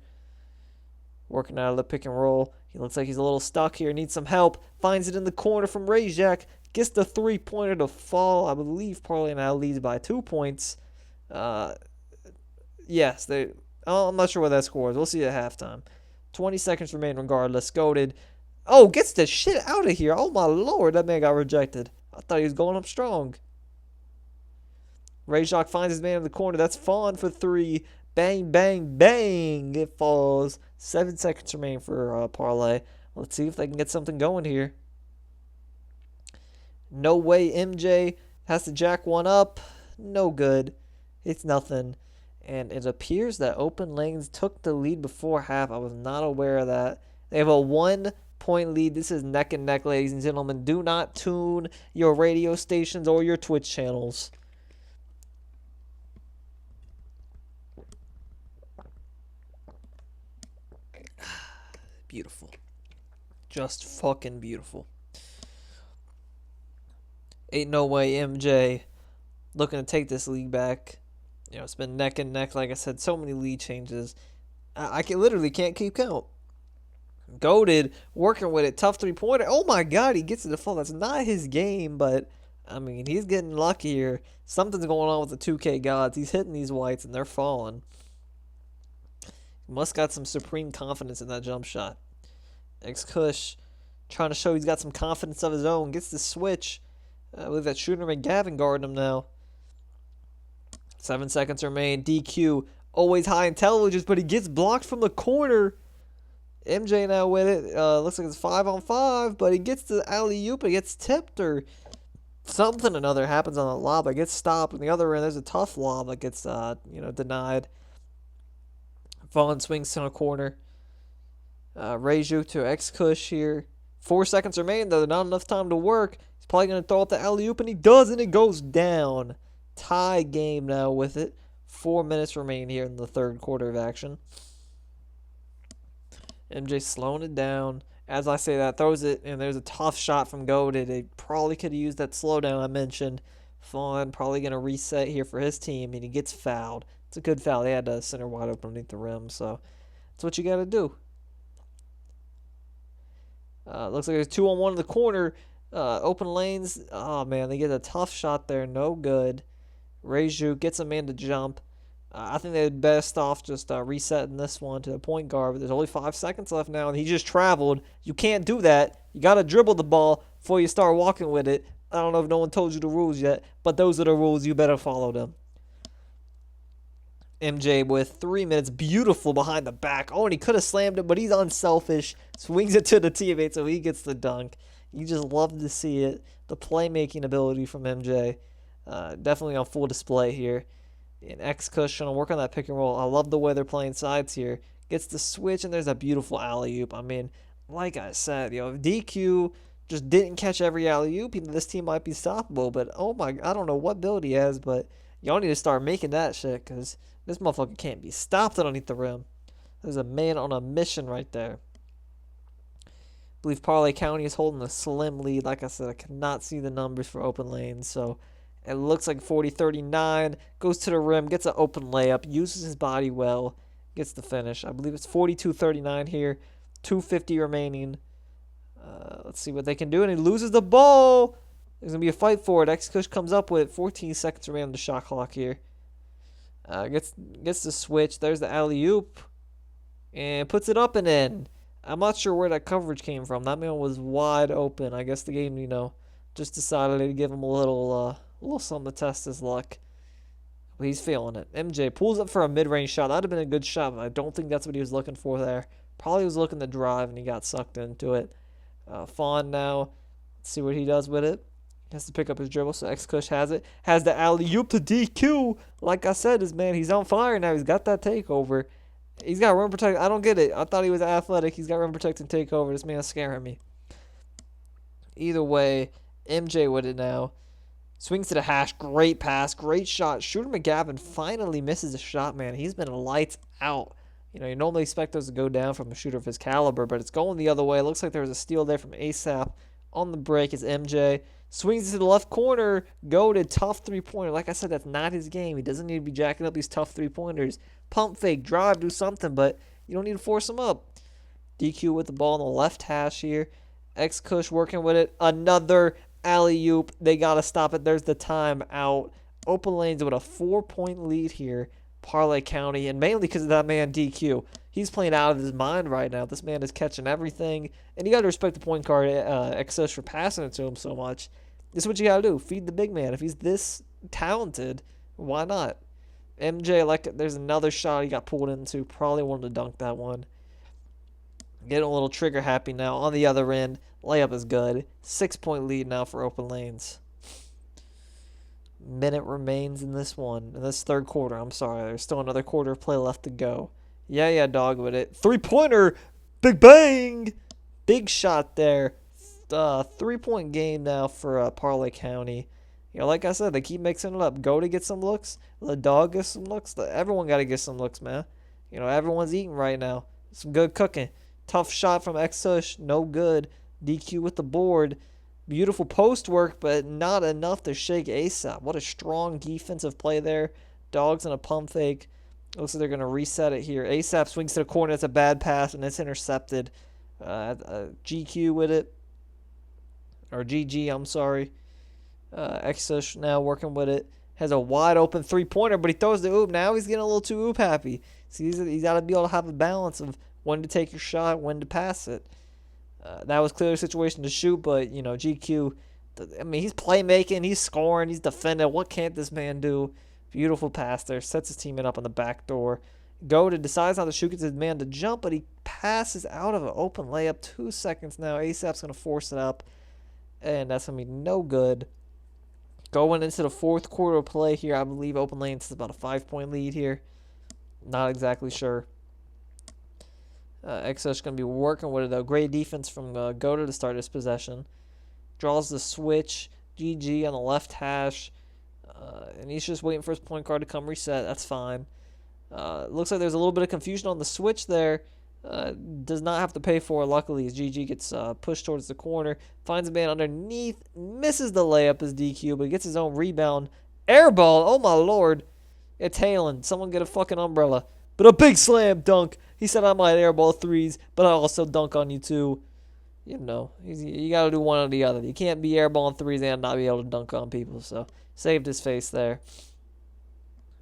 Working out of the pick and roll. He looks like he's a little stuck here. Needs some help. Finds it in the corner from Rajak. Gets the 3-pointer to fall. I believe Parlay now leads by 2 points. Yes, I'm not sure what that score is. We'll see at halftime. 20 seconds remain regardless. Goated. Oh, gets the shit out of here. Oh, my Lord. That man got rejected. I thought he was going up strong. Rajak finds his man in the corner. That's Fawn for 3. Bang, bang, bang. It falls. 7 seconds remain for Parlay. Let's see if they can get something going here. No way MJ has to jack one up. No good. It's nothing. And it appears that Open Lanes took the lead before half. I was not aware of that. They have a 1-point lead. This is neck and neck, ladies and gentlemen. Do not tune your radio stations or your Twitch channels. Beautiful. Just fucking beautiful. Ain't no way MJ looking to take this league back. It's been neck and neck. Like I said, so many lead changes. I literally can't keep count. Goated, working with it. Tough 3-pointer. Oh my God, he gets it to fall. That's not his game, but he's getting luckier. Something's going on with the 2K gods. He's hitting these whites and they're falling. Must got some supreme confidence in that jump shot. X-Kush trying to show he's got some confidence of his own. Gets the switch. I believe that Shooter McGavin guarding him now. 7 seconds remain. DQ. Always high intelligence, but he gets blocked from the corner. MJ now with it. Looks like it's 5-on-5, but he gets the alley-oop, but he gets tipped or something another happens on the lob. It gets stopped. On the other end, there's a tough lob that gets, denied. Vaughn swings to a corner. Reju to X-Kush here. 4 seconds remain, though. Not enough time to work. He's probably going to throw up the alley-oop, and he does, and it goes down. Tie game now with it. 4 minutes remain here in the third quarter of action. MJ slowing it down. As I say that, throws it, and there's a tough shot from Goated. They probably could have used that slowdown I mentioned. Fawn probably going to reset here for his team, and he gets fouled. It's a good foul. They had a center wide open underneath the rim, so that's what you got to do. Looks like there's 2-on-1 in the corner. Open lanes. Oh, man, they get a tough shot there. No good. Reju gets a man to jump. I think they're best off just resetting this one to the point guard. But there's only 5 seconds left now, and he just traveled. You can't do that. You got to dribble the ball before you start walking with it. I don't know if no one told you the rules yet, but those are the rules. You better follow them. MJ with 3 minutes. Beautiful behind the back. Oh, and he could have slammed it, but he's unselfish. Swings it to the teammate, so he gets the dunk. You just love to see it. The playmaking ability from MJ. Definitely on full display here. And X-Kush trying to work on that pick and roll. I love the way they're playing sides here. Gets the switch, and there's a beautiful alley-oop. I mean, like I said, if DQ just didn't catch every alley-oop, this team might be stoppable. But, oh my, I don't know what build he has, but y'all need to start making that shit because this motherfucker can't be stopped underneath the rim. There's a man on a mission right there. I believe Parlay County is holding a slim lead. Like I said, I cannot see the numbers for open lanes, so it looks like 40-39. Goes to the rim, gets an open layup, uses his body well, gets the finish. I believe it's 42-39 here. 2:50 remaining. Let's see what they can do, and he loses the ball. There's going to be a fight for it. X-Kush comes up with 14 seconds remaining on the shot clock here. Gets the switch. There's the alley-oop. And puts it up and in. I'm not sure where that coverage came from. That man was wide open. I guess the game, just decided to give him a little something to test his luck. But he's feeling it. MJ pulls up for a mid-range shot. That would have been a good shot, but I don't think that's what he was looking for there. Probably was looking to drive, and he got sucked into it. Fawn now. Let's see what he does with it. He has to pick up his dribble, so X-Kush has it. Has the alley-oop to DQ. Like I said, he's on fire now. He's got that takeover. He's got rim protect. I don't get it. I thought he was athletic. He's got rim protect and takeover. This man's scaring me. Either way, MJ with it now. Swings to the hash. Great pass. Great shot. Shooter McGavin finally misses a shot, man. He's been lights out. You normally expect those to go down from a shooter of his caliber, but it's going the other way. It looks like there was a steal there from ASAP. On the break is MJ. Swings to the left corner. Goated. Tough three-pointer. Like I said, that's not his game. He doesn't need to be jacking up these tough three-pointers. Pump fake. Drive. Do something, but you don't need to force him up. DQ with the ball on the left hash here. X-Kush working with it. Another alley-oop. They got to stop it. There's the timeout. Open lanes with a 4-point lead here. Parlay County, and mainly because of that man DQ. He's playing out of his mind right now. This man is catching everything, and you got to respect the point guard X-Kush for passing it to him so much. This is what you got to do. Feed the big man. If he's this talented, why not? MJ, there's another shot he got pulled into. Probably wanted to dunk that one. Getting a little trigger happy now. On the other end, layup is good. 6-point lead now for open lanes. Minute remains in this one. In this third quarter, I'm sorry. There's still another quarter of play left to go. Yeah, dog with it. 3-pointer. Big bang. Big shot there. 3-point game now for Parlay County. Like I said, they keep mixing it up. Go to get some looks. The dog gets some looks. Everyone got to get some looks, man. Everyone's eating right now. Some good cooking. Tough shot from X-Kush. No good. DQ with the board. Beautiful post work, but not enough to shake ASAP. What a strong defensive play there. Dogs in a pump fake. Looks like they're going to reset it here. ASAP swings to the corner. It's a bad pass, and it's intercepted. GQ with it. Or GG, I'm sorry. X-Kush now working with it. Has a wide open 3-pointer, but he throws the oop. Now he's getting a little too oop happy. So he's got to be able to have a balance of when to take your shot, when to pass it. That was clearly a situation to shoot, but, GQ, he's playmaking, he's scoring, he's defending. What can't this man do? Beautiful pass there. Sets his teammate up on the back door. Goated decides not to shoot, gets his man to jump, but he passes out of an open layup. 2 seconds now. ASAP's going to force it up, and that's going to be no good. Going into the fourth quarter of play here, I believe Open Lanes is about a 5-point lead here. Not exactly sure. Exo's going to be working with it, though. Great defense from Goated to start this possession. Draws the switch. GG on the left hash. And he's just waiting for his point guard to come reset. That's fine. Looks like there's a little bit of confusion on the switch there. Does not have to pay for it. Luckily, as GG gets pushed towards the corner. Finds a man underneath. Misses the layup as DQ, but he gets his own rebound. Airball. Oh, my Lord. It's hailing. Someone get a fucking umbrella. But a big slam dunk. He said I might airball threes, but I also dunk on you too. You know, you got to do one or the other. You can't be airballing threes and not be able to dunk on people. So, saved his face there.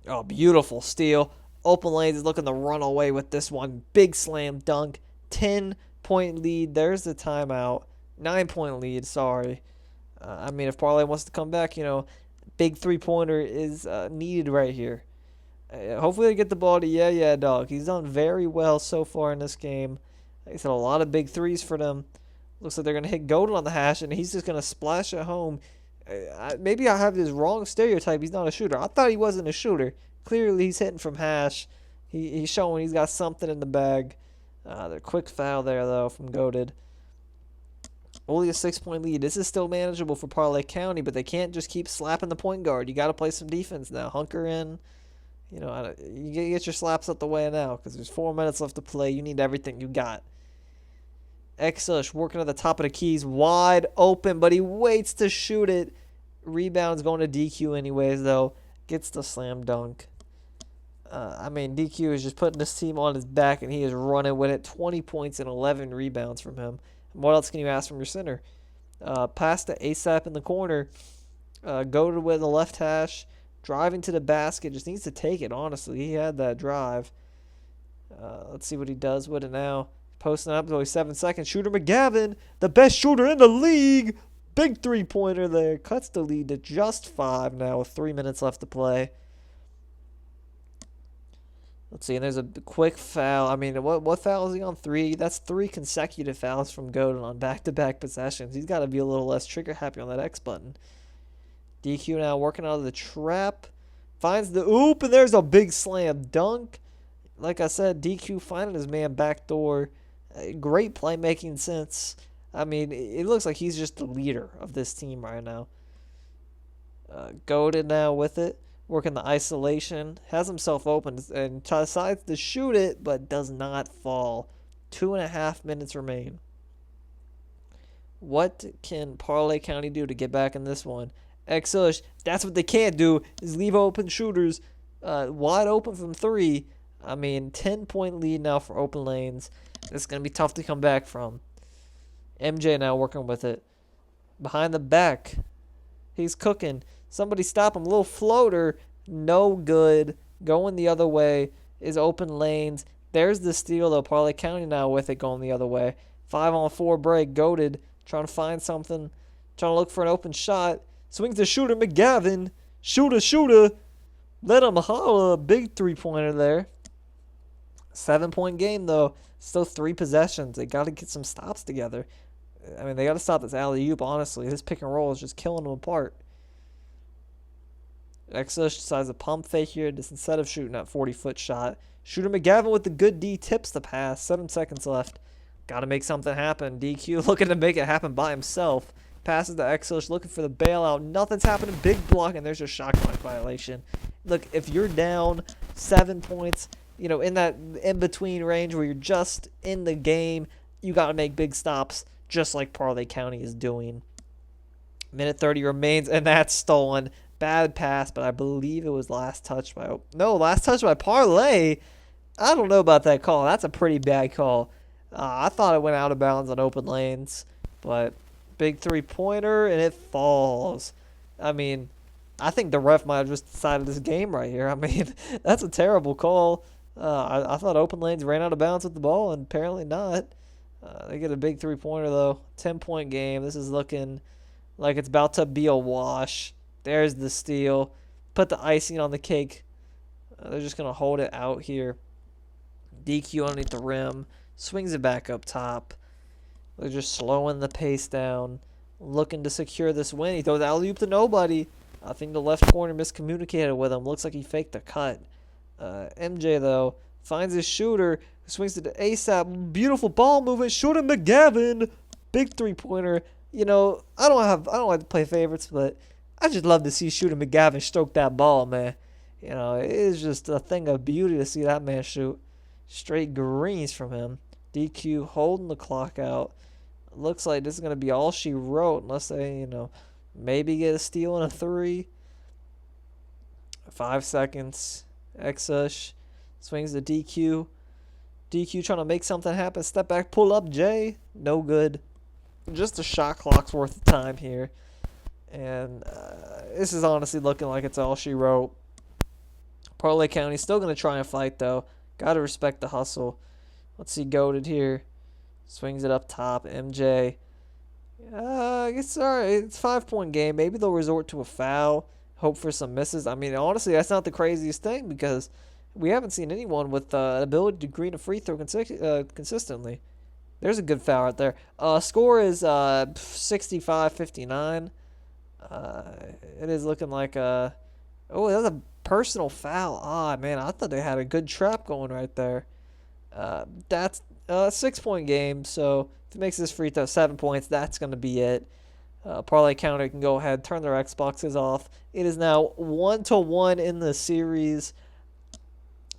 Oh, beautiful steal. Open Lanes is looking to run away with this one. Big slam dunk. 10-point lead. There's the timeout. 9-point lead, sorry. I mean, if Parlay wants to come back, you know, big three-pointer is needed right here. Hopefully they get the ball to Yeah Dog. He's done very well so far in this game. He's had a lot of big threes for them. Looks like they're going to hit Golden on the hash, and he's just going to splash it home. Maybe I have this wrong stereotype. He's not a shooter. I thought he wasn't a shooter. Clearly he's hitting from hash. He's showing he's got something in the bag. The quick foul there, though, from Goated. Only a 6-point lead. This is still manageable for Parlay County, but they can't just keep slapping the point guard. You got to play some defense now. Hunker in. You know, you get your slaps out the way now because there's 4 minutes left to play. You need everything you got. Exush working at the top of the keys. Wide open, but he waits to shoot it. Rebound's going to DQ anyways, though. Gets the slam dunk. I mean, DQ is just putting this team on his back, and he is running with it. 20 points and 11 rebounds from him. And what else can you ask from your center? Pass to ASAP in the corner. Go to with the left hash. Driving to the basket. Just needs to take it, honestly. He had that drive. Let's see what he does with it now. Posting up, only 7 seconds. Shooter McGavin, the best shooter in the league. Big three-pointer there. Cuts the lead to just 5 now with 3 minutes left to play. Let's see, and there's a quick foul. I mean, what foul is he on? 3? That's 3 consecutive fouls from Godin on back-to-back possessions. He's got to be a little less trigger-happy on that X button. DQ now working out of the trap. Finds the oop, and there's a big slam dunk. Like I said, DQ finding his man backdoor. Great playmaking sense. I mean, it looks like he's just the leader of this team right now. Goated now with it. Working the isolation. Has himself open and decides to shoot it, but does not fall. 2.5 minutes remain. What can Parlay County do to get back in this one? Exush, that's what they can't do, is leave open shooters wide open from 3. I mean, 10-point lead now for Open Lanes. It's going to be tough to come back from. MJ now working with it. Behind the back. He's cooking. Somebody stop him. Little floater. No good. Going the other way is Open Lanes. There's the steal, though. Parlay County now with it going the other way. 5-on-4 break. Goated. Trying to find something. Trying to look for an open shot. Swings the shooter, McGavin. Shooter. Let him holla. Big three-pointer there. 7-point game, though. Still 3 possessions. They got to get some stops together. I mean, they got to stop this alley-oop, honestly. This pick and roll is just killing them apart. Exush decides to pump fake here just instead of shooting that 40-foot shot. Shooter McGavin with the good D tips the pass. 7 seconds left. Got to make something happen. DQ looking to make it happen by himself. Passes to Exush looking for the bailout. Nothing's happening. Big block, and there's your shot clock violation. Look, if you're down 7 points, you know, in that in-between range where you're just in the game, you got to make big stops, just like Parlay County is doing. Minute 30 remains, and that's stolen. Bad pass, but I believe it was last touch by Parlay. I don't know about that call. That's a pretty bad call. I thought it went out of bounds on Open Lanes, but big three-pointer, and it falls. I mean, I think the ref might have just decided this game right here. I mean, that's a terrible call. I thought Open Lanes ran out of bounds with the ball, and apparently not. They get a big three-pointer, though. 10-point game. This is looking like it's about to be a wash. There's the steal. Put the icing on the cake. They're just going to hold it out here. DQ underneath the rim, swings it back up top. They're just slowing the pace down, looking to secure this win. He throws alley-oop to nobody. I think the left corner miscommunicated with him. Looks like he faked the cut. MJ, though, finds his shooter, swings it to ASAP. Beautiful ball movement. Shooter McGavin. Big three-pointer. You know, I don't like to play favorites, but I just love to see Shooter McGavin stroke that ball, man. You know, it is just a thing of beauty to see that man shoot. Straight greens from him. DQ holding the clock out. Looks like this is going to be all she wrote unless they, you know, maybe get a steal and a three. 5 seconds. Exush swings the DQ. DQ trying to make something happen. Step back, pull up, Jay. No good. Just a shot clock's worth of time here. And this is honestly looking like it's all she wrote. Parlay County still going to try and fight, though. Got to respect the hustle. Let's see, goated here. Swings it up top. MJ. It's all right. It's a 5-point game. Maybe they'll resort to a foul. Hope for some misses. I mean, honestly, that's not the craziest thing because we haven't seen anyone with an ability to green a free throw consistently. There's a good foul right there. Score is 65-59. It is looking like oh, that's a personal foul. Man, I thought they had a good trap going right there. That's a 6-point game, so if it makes this free throw 7 points, that's going to be it. Parlay Counter can go ahead, turn their Xboxes off. It is now 1-1 in the series.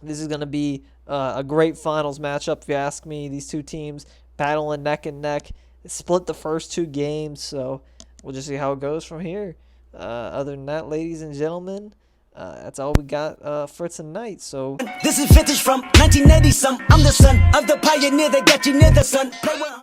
This is going to be a great finals matchup, if you ask me. These two teams battling neck and neck. They split the first 2 games, so we'll just see how it goes from here. Other than that, ladies and gentlemen, that's all we got for tonight. So this is vintage from 1980 some. I'm the son of the pioneer that got you near the sun.